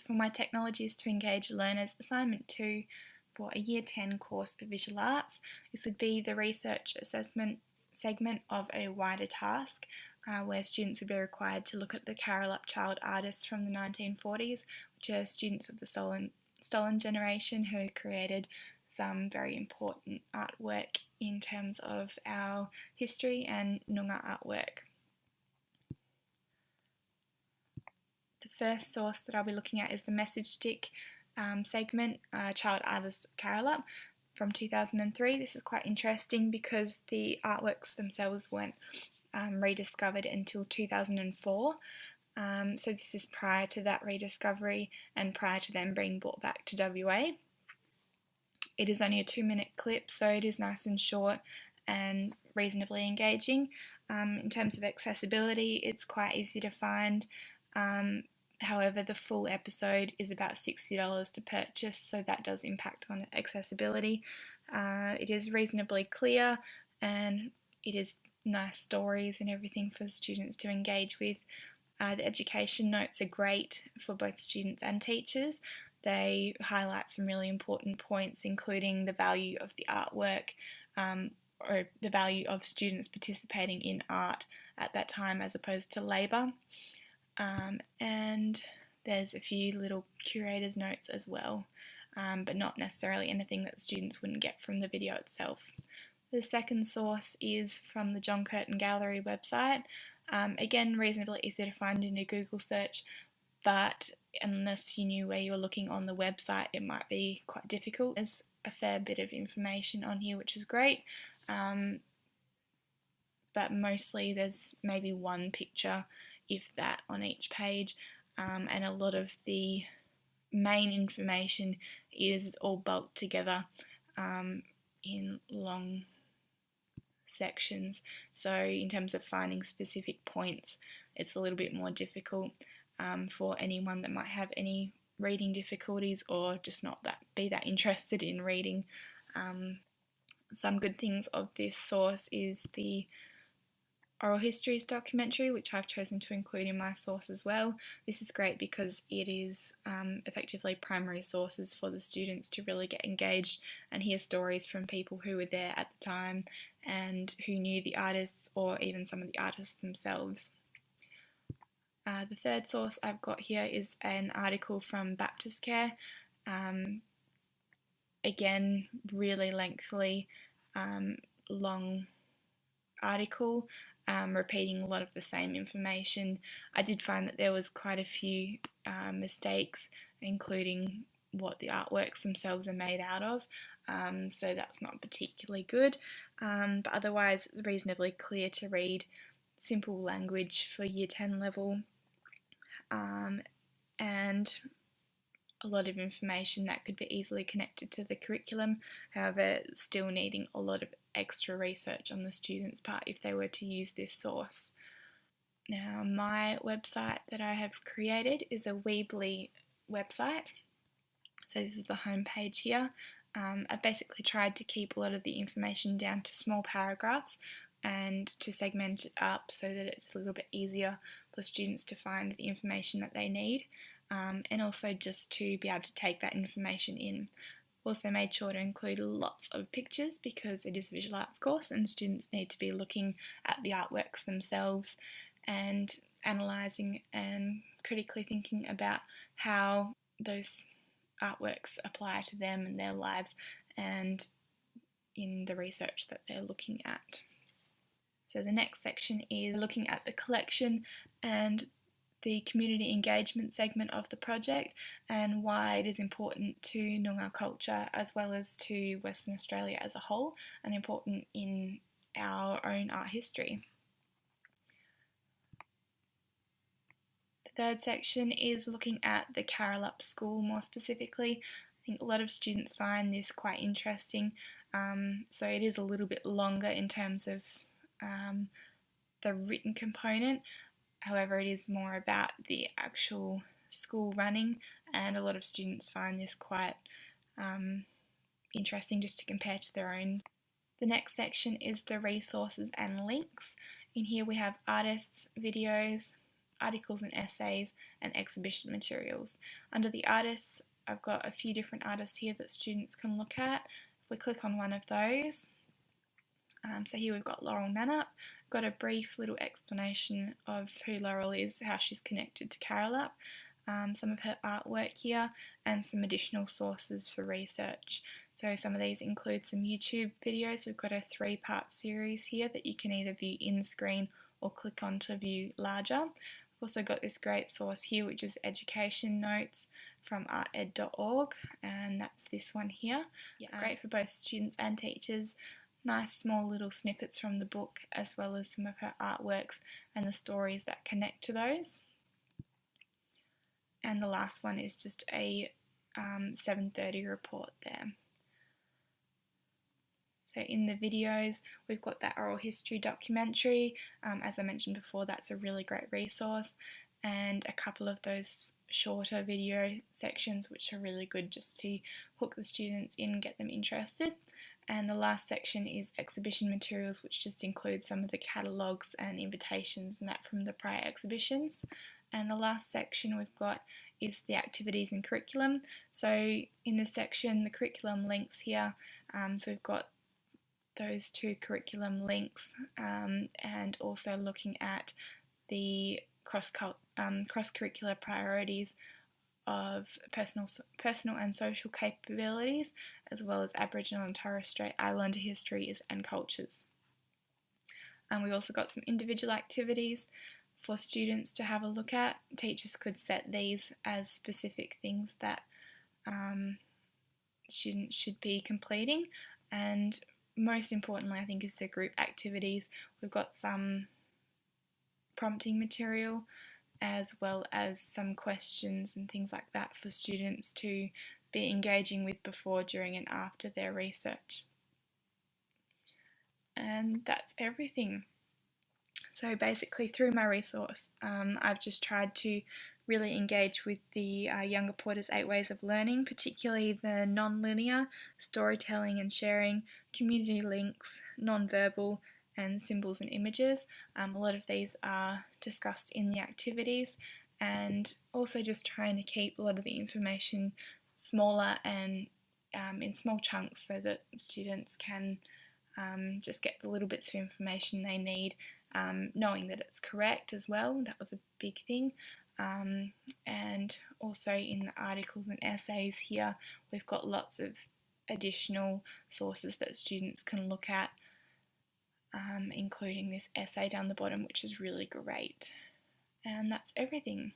for my Technologies to Engage Learners Assignment 2 for a Year 10 course of Visual Arts. This would be the research assessment segment of a wider task where students would be required to look at the Carolup child artists from the 1940s, which are students of the stolen generation who created some very important artwork in terms of our history and Noongar artwork. The first source that I'll be looking at is the message stick segment, Child Artist Carolup from 2003. This is quite interesting because the artworks themselves weren't rediscovered until 2004. So this is prior to that rediscovery and prior to them being brought back to WA. It is only a 2-minute clip, so it is nice and short and reasonably engaging. In terms of accessibility, it's quite easy to find. However, the full episode is about $60 to purchase, so that does impact on accessibility. It is reasonably clear and it is nice stories and everything for students to engage with. The education notes are great for both students and teachers. They highlight some really important points, including the value of the artwork or the value of students participating in art at that time as opposed to labour. And there's a few little curator's notes as well, but not necessarily anything that the students wouldn't get from the video itself. The second source is from the John Curtin Gallery website. Again, reasonably easy to find in a Google search, but unless you knew where you were looking on the website, it might be quite difficult. There's a fair bit of information on here, which is great, but mostly there's maybe one picture, if that, on each page, and a lot of the main information is all bulked together in long sections. So in terms of finding specific points, it's a little bit more difficult for anyone that might have any reading difficulties or just not be that interested in reading. Some good things of this source is the Oral Histories documentary, which I've chosen to include in my source as well. This is great because it is effectively primary sources for the students to really get engaged and hear stories from people who were there at the time and who knew the artists or even some of the artists themselves. The third source I've got here is an article from Baptist Care. Again, really lengthy, long article, repeating a lot of the same information. I did find that there was quite a few mistakes, including what the artworks themselves are made out of, so that's not particularly good, but otherwise it's reasonably clear to read, simple language for Year 10 level, and a lot of information that could be easily connected to the curriculum, however still needing a lot of extra research on the students' part if they were to use this source. Now, my website that I have created is a Weebly website, so this is the home page here. I basically tried to keep a lot of the information down to small paragraphs and to segment it up so that it's a little bit easier for students to find the information that they need, and also just to be able to take that information in. Also made sure to include lots of pictures because it is a visual arts course and students need to be looking at the artworks themselves and analysing and critically thinking about how those artworks apply to them and their lives and in the research that they're looking at. So the next section is looking at the collection and the community engagement segment of the project and why it is important to Noongar culture as well as to Western Australia as a whole and important in our own art history. The third section is looking at the Carolup School more specifically. I think a lot of students find this quite interesting, so it is a little bit longer in terms of the written component. However, it is more about the actual school running, and a lot of students find this quite interesting just to compare to their own. The next section is the resources and links. In here we have artists, videos, articles and essays, and exhibition materials. Under the artists, I've got a few different artists here that students can look at. If we click on one of those, so here we've got Laurel Nannup. Got a brief little explanation of who Laurel is, how she's connected to Carolup, some of her artwork here, and some additional sources for research. So some of these include some YouTube videos. We've got a 3-part series here that you can either view in screen or click on to view larger. We've also got this great source here, which is education notes from arted.org, and that's this one here. Great for both students and teachers. Nice small little snippets from the book, as well as some of her artworks and the stories that connect to those. And the last one is just a 7:30 report there. So in the videos, we've got that oral history documentary. As I mentioned before, that's a really great resource, and a couple of those shorter video sections which are really good just to hook the students in, get them interested. And the last section is exhibition materials, which just includes some of the catalogues and invitations and that from the prior exhibitions. And the last section we've got is the activities and curriculum. So in this section, the curriculum links here, so we've got those 2 curriculum links, and also looking at the cross-curricular priorities of personal and social capabilities, as well as Aboriginal and Torres Strait Islander histories and cultures. And we've also got some individual activities for students to have a look at. Teachers could set these as specific things that students should be completing, and most importantly, I think, is the group activities. We've got some prompting material, as well as some questions and things like that for students to be engaging with before, during and after their research. And that's everything. So basically through my resource, I've just tried to really engage with the Younger Porter's 8 Ways of Learning, particularly the non-linear, storytelling and sharing, community links, non-verbal, and symbols and images. A lot of these are discussed in the activities, and also just trying to keep a lot of the information smaller and in small chunks so that students can just get the little bits of information they need, knowing that it's correct as well. That was a big thing. And also in the articles and essays here, we've got lots of additional sources that students can look at, including this essay down the bottom, which is really great. And that's everything.